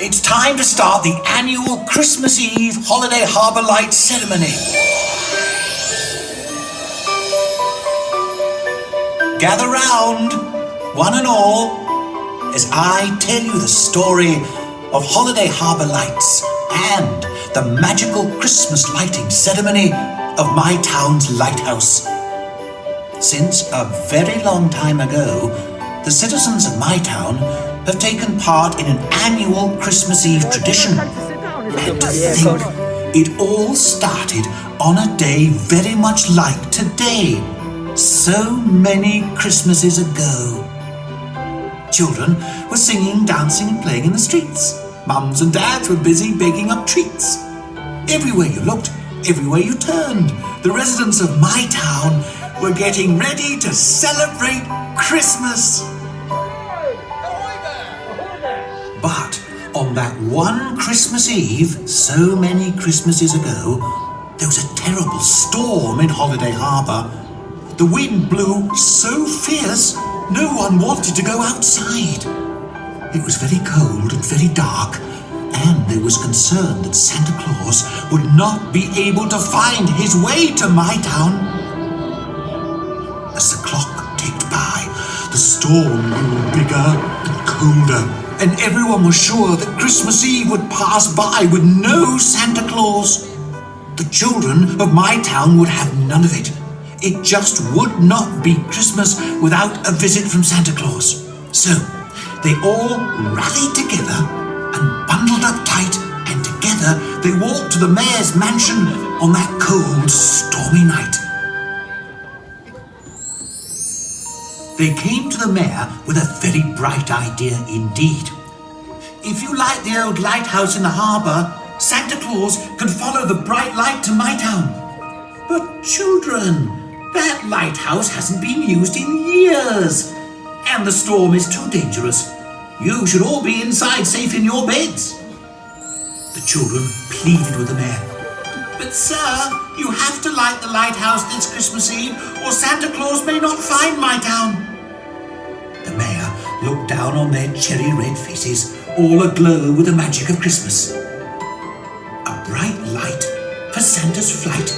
It's time to start the annual Christmas Eve Holiday Harbour Lights ceremony. Gather round, one and all, as I tell you the story of Holiday Harbour Lights and the magical Christmas lighting ceremony of my town's lighthouse. Since a very long time ago, the citizens of my town have taken part in an annual Christmas Eve tradition. And to think, it all started on a day very much like today, so many Christmases ago. Children were singing, dancing and playing in the streets. Mums and dads were busy baking up treats. Everywhere you looked, everywhere you turned, the residents of my town were getting ready to celebrate Christmas. But on that one Christmas Eve, so many Christmases ago, there was a terrible storm in Holiday Harbour. The wind blew so fierce, no one wanted to go outside. It was very cold and very dark, and there was concern that Santa Claus would not be able to find his way to my town. As the clock ticked by, the storm grew bigger and colder, and everyone was sure that Christmas Eve would pass by with no Santa Claus. The children of my town would have none of it. It just would not be Christmas without a visit from Santa Claus. So they all rallied together and bundled up tight, and together they walked to the mayor's mansion on that cold, stormy night. They came to the mayor with a very bright idea indeed. If you light the old lighthouse in the harbour, Santa Claus can follow the bright light to my town. But children, that lighthouse hasn't been used in years, and the storm is too dangerous. You should all be inside safe in your beds. The children pleaded with the mayor. But sir, you have to light the lighthouse this Christmas Eve, or Santa Claus may not find my town. The mayor looked down on their cherry red faces, all aglow with the magic of Christmas. A bright light for Santa's flight.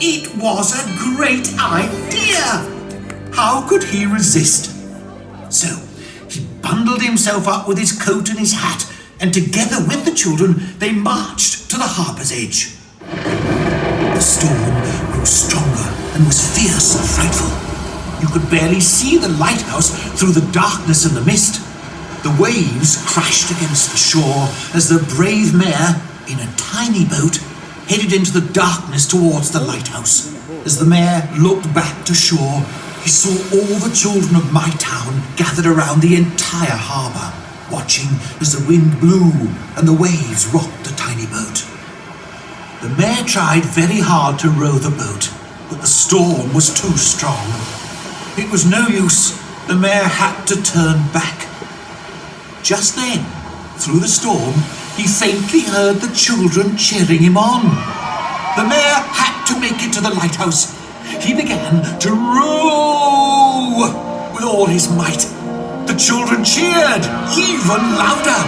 It was a great idea! How could he resist? So he bundled himself up with his coat and his hat, and together with the children they marched to the harbour's edge. The storm grew stronger and was fierce and frightful. You could barely see the lighthouse through the darkness and the mist. The waves crashed against the shore as the brave mayor, in a tiny boat, headed into the darkness towards the lighthouse. As the mayor looked back to shore, he saw all the children of my town gathered around the entire harbour, watching as the wind blew and the waves rocked the tiny boat. The mayor tried very hard to row the boat, but the storm was too strong. It was no use. The mayor had to turn back. Just then, through the storm, he faintly heard the children cheering him on. The mayor had to make it to the lighthouse. He began to row with all his might. The children cheered even louder,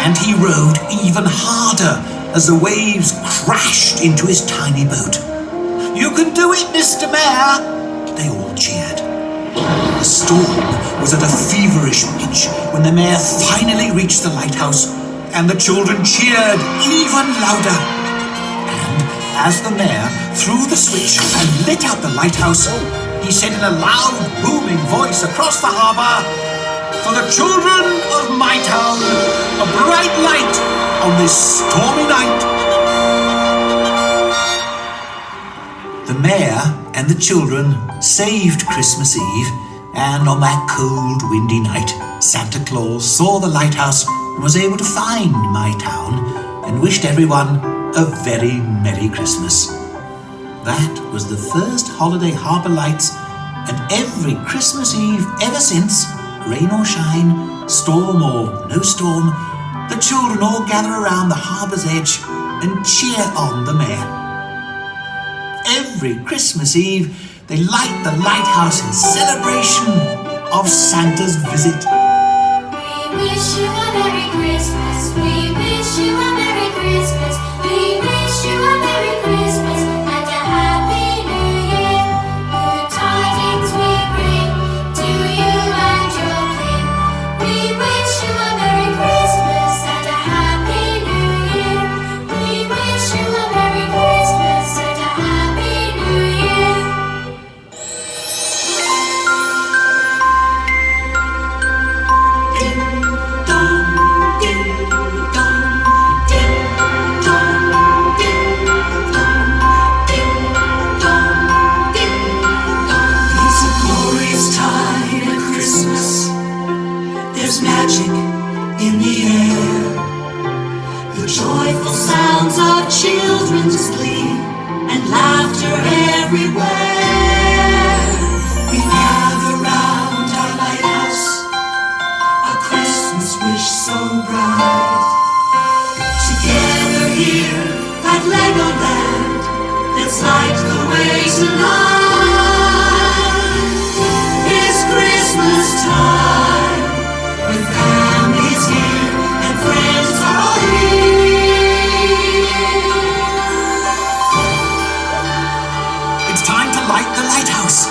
and he rowed even harder as the waves crashed into his tiny boat. "You can do it, Mr. Mayor!" they all cheered. The storm was at a feverish pitch when the mayor finally reached the lighthouse, and the children cheered even louder. And as the mayor threw the switch and lit up the lighthouse, he said in a loud, booming voice across the harbour, "For the children of my town, a bright light on this stormy night." The mayor and the children saved Christmas Eve, and on that cold, windy night, Santa Claus saw the lighthouse and was able to find my town and wished everyone a very Merry Christmas. That was the first Holiday Harbour Lights, and every Christmas Eve ever since, rain or shine, storm or no storm, the children all gather around the harbour's edge and cheer on the mayor. Every Christmas Eve, they light the lighthouse in celebration of Santa's visit. We wish you a Merry Christmas. Joyful sounds of children's glee and laughter everywhere. We gather round our lighthouse, a Christmas wish so bright. Together here at LEGOLAND, let's light the way tonight. It's Christmas time, with families here and friends all here. It's time to light the lighthouse.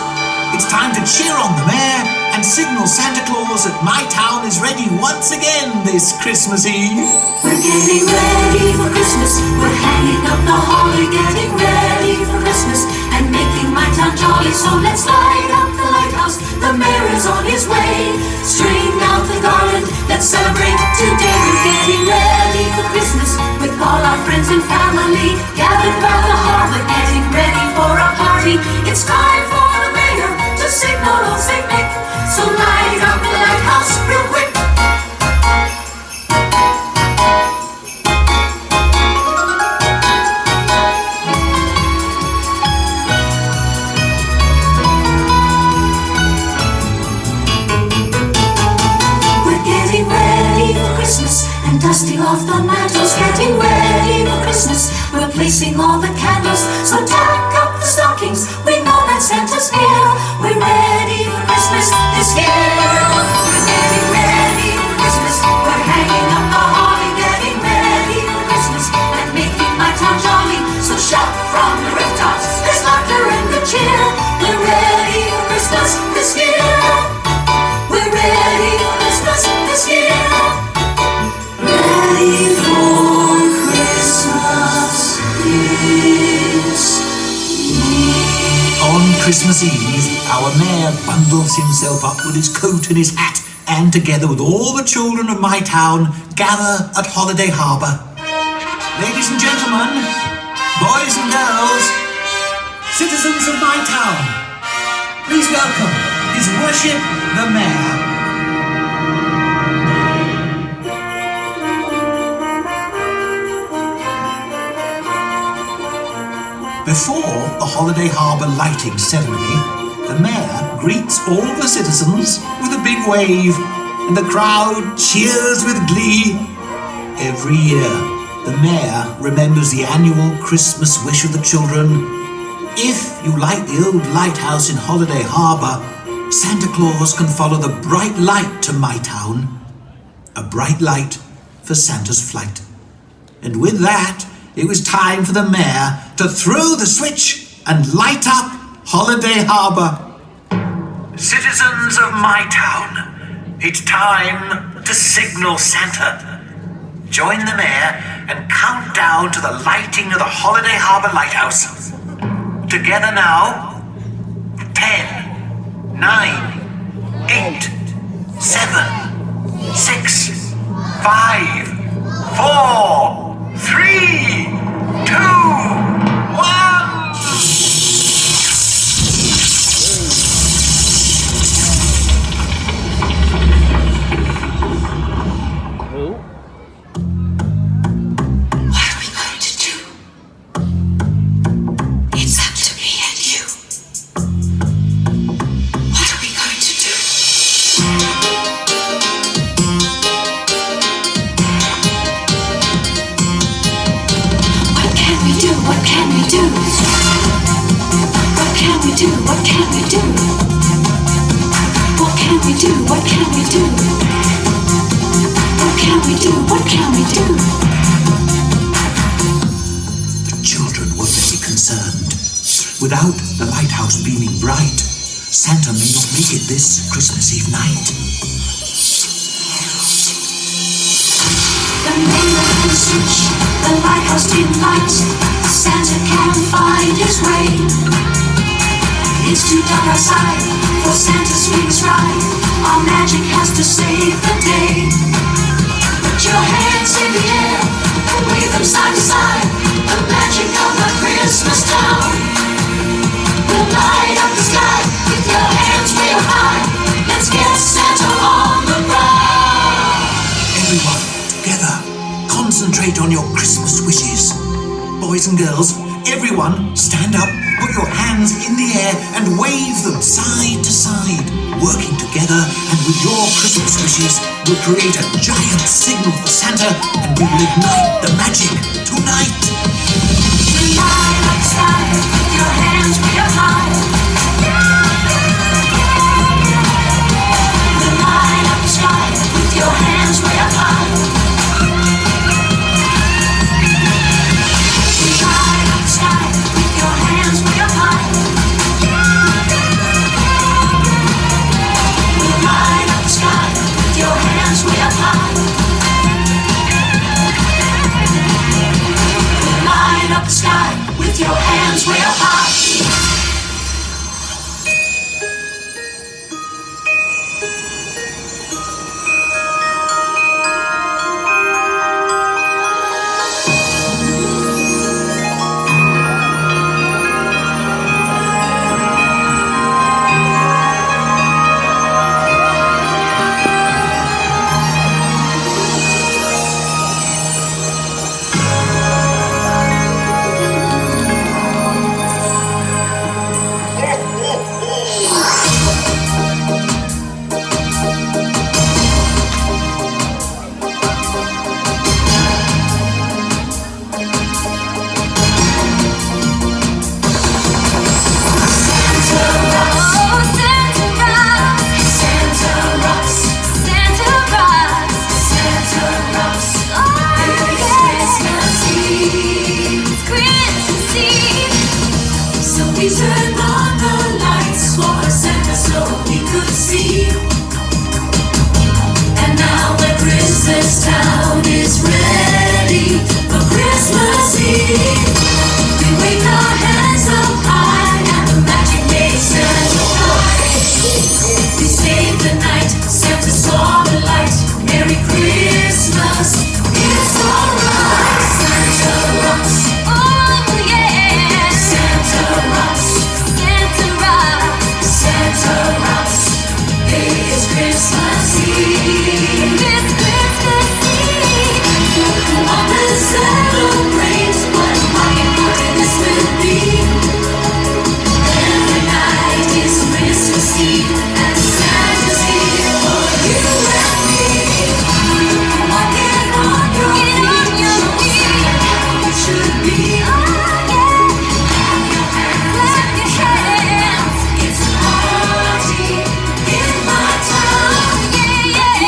It's time to cheer on the mayor and signal Santa Claus that my town is ready once again this Christmas Eve. We're getting ready for Christmas. We're hanging up the holly, getting ready for Christmas and making my town jolly. So let's light up the lighthouse. The mayor is on his way. String out the garland. Let's celebrate today. We're getting ready for Christmas with all our friends and family gathered round the harbor, getting ready for a party. It's time for the mayor to signal old Saint Nick. So light up the lighthouse real quick. And dusting off the mantles, getting ready for Christmas. We're placing all the candles, so tack up the stockings. We know that Santa's here. We're ready for Christmas this year. We're getting ready for Christmas. We're hanging up the holly, getting ready for Christmas and making my town jolly. So shout from the rooftops, there's laughter and good cheer. We're ready for Christmas this year. We're ready for Christmas this year. Ready for Christmas this year. On Christmas Eve, our mayor bundles himself up with his coat and his hat, and together with all the children of my town, gather at Holiday Harbour. Ladies and gentlemen, boys and girls, citizens of my town, please welcome His Worship the Mayor. Before the Holiday Harbour lighting ceremony, the mayor greets all the citizens with a big wave, and the crowd cheers with glee. Every year, the mayor remembers the annual Christmas wish of the children. If you light the old lighthouse in Holiday Harbour, Santa Claus can follow the bright light to my town. A bright light for Santa's flight. And with that, it was time for the mayor to throw the switch and light up Holiday Harbour. Citizens of my town, it's time to signal Santa. Join the mayor and count down to the lighting of the Holiday Harbour lighthouse. Together now, 10, 9, 8, 7, 6, 5, 4, 3, 2, 1. What are we going to do? It's up to me and you. What are we going to do? What can we do? What can we do? What can we do? What can we do? What can we do? What can we do? What can we do? What can we do? The children were very concerned. Without the lighthouse beaming bright, Santa may not make it this Christmas Eve night. The mayor can switch the lighthouse dim light. Santa can't find his way. It's too dark outside for Santa's sweetest ride. Our magic has to save the day. Put your hands in the air and wave them side to side. The magic of a Christmas town will light up the sky with your hands way up high. Let's get Santa on the ground. Everyone together, concentrate on your Christmas wishes. Boys and girls, everyone, stand up, put your hands in the air and wave them side to side. Working together and with your Christmas wishes, we'll create a giant signal for Santa and we will ignite the magic tonight. Light up the sky with your hands way up high. Light up the sky with your hands way up high. Light up the sky with your hands way up high. Light up the sky with your hands way up high. Light up the sky with your hands way up high. We turned on the lights for Santa so we could see. And now the Christmas town is ready for Christmas Eve. We waved our hands up high and the magic made Santa fly. We saved the night, Santa saw the light. Merry Christmas, it's alright. Santa rocks. Christmas Eve. It's Christmas Eve. On the celebrate what important this will be. Every night is Christmas Eve and Santa's here for you and me. Walking on your feet, how it should be. Clap your hands. It's a party in my town.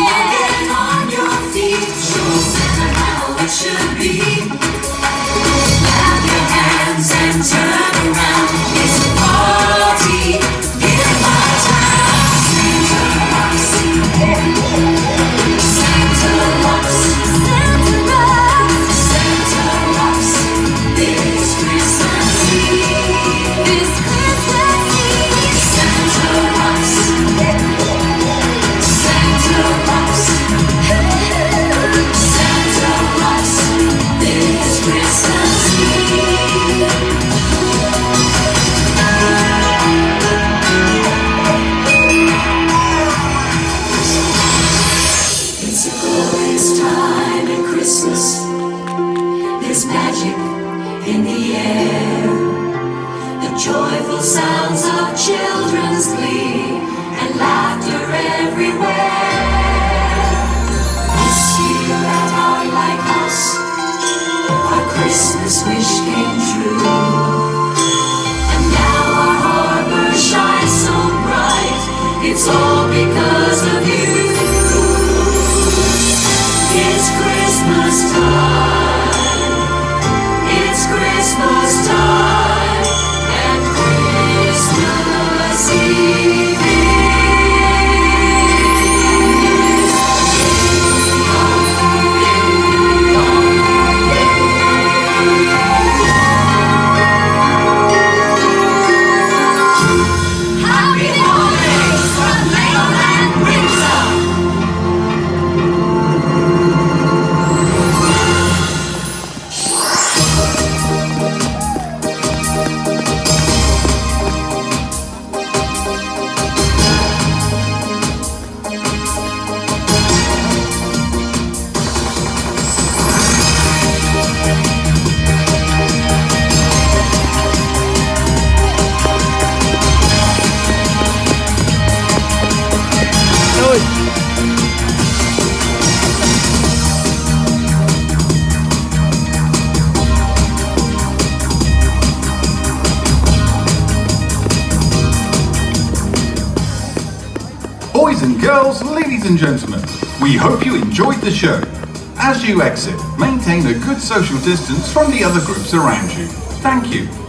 Walking on your feet, show Santa how it should be. Clap your hands and turn around. It's a party in my town. Santa rocks. Santa rocks. Santa rocks. Santa rocks. This Christmas Eve. This Christmas Eve. Santa rocks. Santa rocks. Santa rocks. This Christmas Eve. It's a glorious time at Christmas. There's magic in the air. The joyful sounds of children's glee and laughter everywhere. This year at our lighthouse, our Christmas wish came true. And now our harbor shines so bright. It's all because of you. It's Christmas time. It's Christmas time. And Christmas Eve. and girls, ladies and gentlemen, we hope you enjoyed the show. As you exit, maintain a good social distance from the other groups around you. Thank you.